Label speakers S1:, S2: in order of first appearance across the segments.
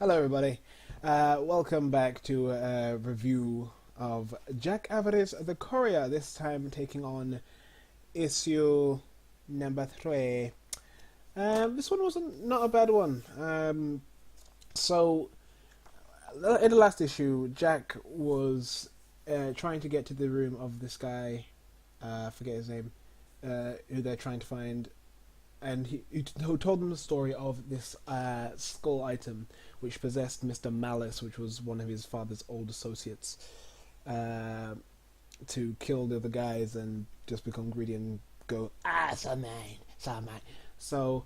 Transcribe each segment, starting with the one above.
S1: Hello, everybody. Welcome back to a review of Jack Avarice, the Courier. This time taking on issue number 3. This one wasn't not a bad one. So, in the last issue, Jack was trying to get to the room of this guy. Forget his name. Who they're trying to find. And who told them the story of this skull item which possessed Mr. Malice, which was one of his father's old associates, to kill the other guys and just become greedy and go, so mine, so mine. So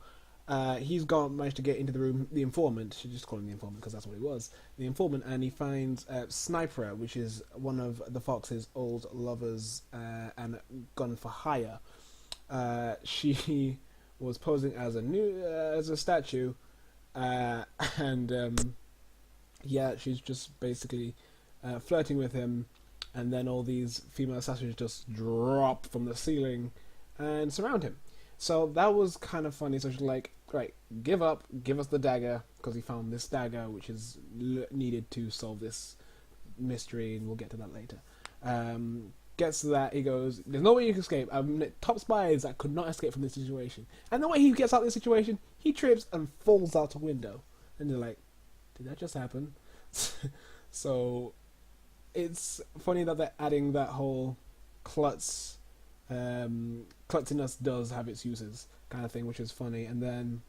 S1: he's managed to get into the room, the informant, should just call him the informant because that's what he was, the informant, and he finds Sniper, which is one of the Fox's old lovers and gone for hire. She was posing as a statue, and she's just basically flirting with him, and then all these female assassins just drop from the ceiling and surround him. So that was kind of funny. So she's like, "Great, give up, give us the dagger," because he found this dagger, which is needed to solve this mystery, and we'll get to that later. Gets to that, he goes, "There's no way you can escape. I'm top spies that could not escape from this situation." And the way he gets out of this situation, he trips and falls out a window. And they're like, did that just happen? So it's funny that they're adding that whole klutziness does have its uses kind of thing, which is funny. And then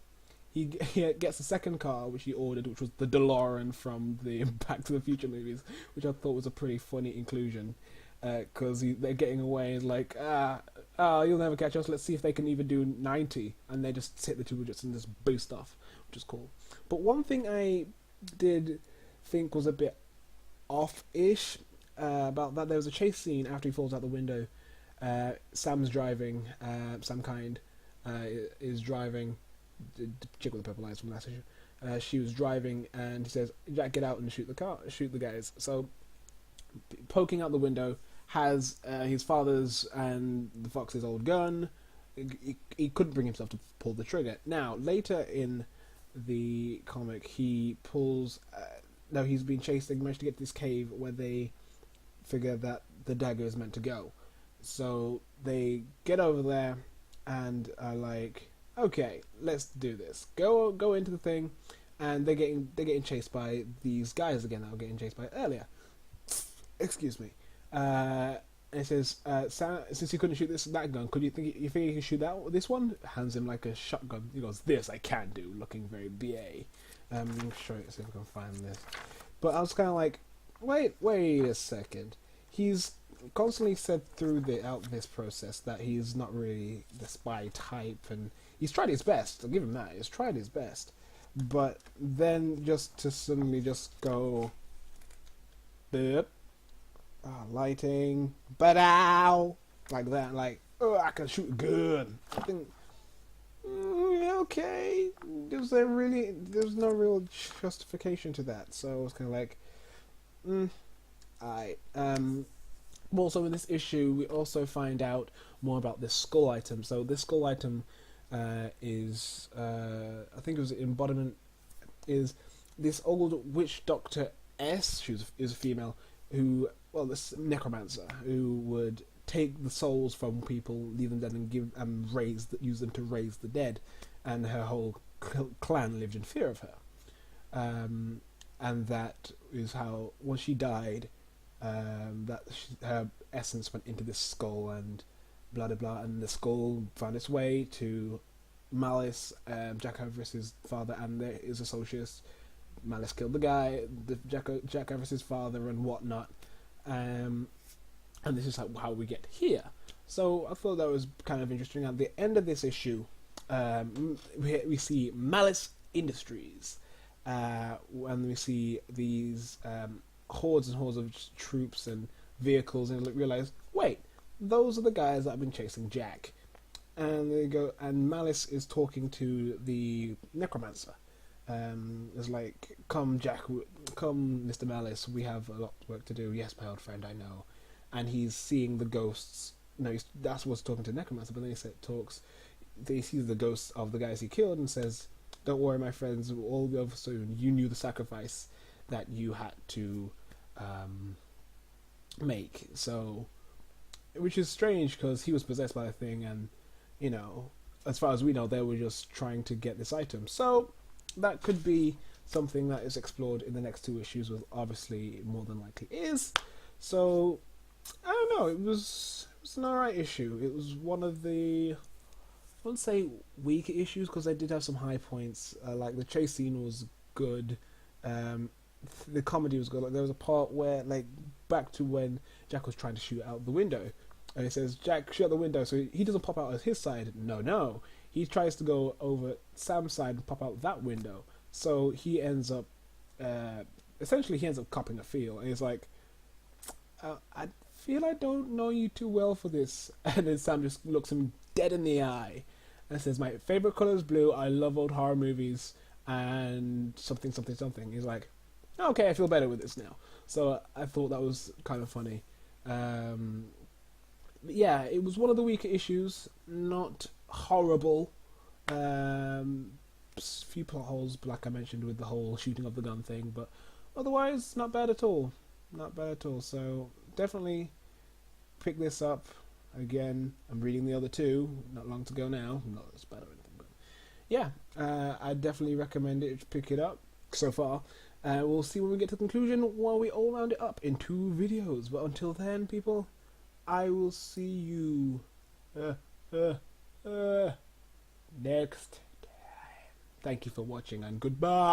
S1: he gets a second car, which he ordered, which was the DeLorean from the Back to the Future movies, which I thought was a pretty funny inclusion. Because they're getting away and like, you'll never catch us, let's see if they can even do 90. And they just hit the two widgets and just boost off, which is cool. But one thing I did think was a bit off-ish about that, there was a chase scene after he falls out the window. Sam's driving, Sam Kind is driving, the chick with the purple eyes from last issue. She was driving and he says, "Jack, get out and shoot the guys." So, poking out the window, has his father's and the Fox's old gun. He couldn't bring himself to pull the trigger. Now, later in the comic, he pulls... he's been chased. They managed to get to this cave where they figure that the dagger is meant to go. So they get over there and are like, "Okay, let's do this. Go into the thing." And they're getting chased by these guys again that were getting chased by earlier. Excuse me. And it says, "Sam, since you couldn't shoot that gun, you think you can shoot this one?" Hands him like a shotgun. He goes, "This I can do," looking very BA. Let me show you, see if I can find this. But I was kind of like, wait a second. He's constantly said throughout this process that he's not really the spy type, and he's tried his best. I'll give him that. He's tried his best. But then just to suddenly just go, boop. Lighting, but ow, like that, like, "Oh, I can shoot good." I think, okay, there's no real justification to that, so I was kind of like, also in this issue, we also find out more about this skull item. So this skull item is, I think it was embodiment, is this old witch doctor S, is a female, who, well, this necromancer who would take the souls from people, leave them dead, and use them to raise the dead, and her whole clan lived in fear of her. And that is how, when she died, her essence went into this skull, and blah blah blah, and the skull found its way to Malice, Jack Avarice's father, and his associates. Malice killed the guy, Jack Avarice's father, and whatnot. And this is how we get here. So I thought that was kind of interesting. At the end of this issue, we see Malice Industries, and we see these hordes and hordes of troops and vehicles, and realize, wait, those are the guys that have been chasing Jack. And they go, and Malice is talking to the necromancer. It's like, "Come, Jack, come, Mr. Malice, we have a lot of work to do." "Yes, my old friend, I know." And he's seeing the ghosts. No, that's what's talking to necromancer, but then he sees the ghosts of the guys he killed and says, don't worry, my friends, all be over soon. You knew the sacrifice that you had to make. So, which is strange because he was possessed by a thing, and you know, as far as we know, they were just trying to get this item. So that could be something that is explored in the next two issues, which obviously more than likely is. So I don't know. It was an alright issue. It was one of the, I wouldn't say weaker issues because they did have some high points. Like the chase scene was good. The comedy was good. Like there was a part where, like, back to when Jack was trying to shoot out the window, and he says, "Jack, shoot out the window." So he doesn't pop out at his side. No, he tries to go over Sam's side and pop out that window. So he ends up, essentially, he ends up copping a feel, and he's like, "I feel I don't know you too well for this." And then Sam just looks him dead in the eye and says, "My favorite color is blue. I love old horror movies and something, something, something." He's like, "Okay, I feel better with this now." So I thought that was kind of funny. But yeah, it was one of the weaker issues. Not horrible. Few plot holes, like I mentioned, with the whole shooting of the gun thing, but otherwise, not bad at all. Not bad at all. So definitely pick this up. Again, I'm reading the other two, not long to go now. Not as bad or anything, but yeah, I definitely recommend it. Pick it up. So far, we'll see when we get to the conclusion while we all round it up in 2 videos. But until then, people, I will see you next time. Thank you for watching and goodbye.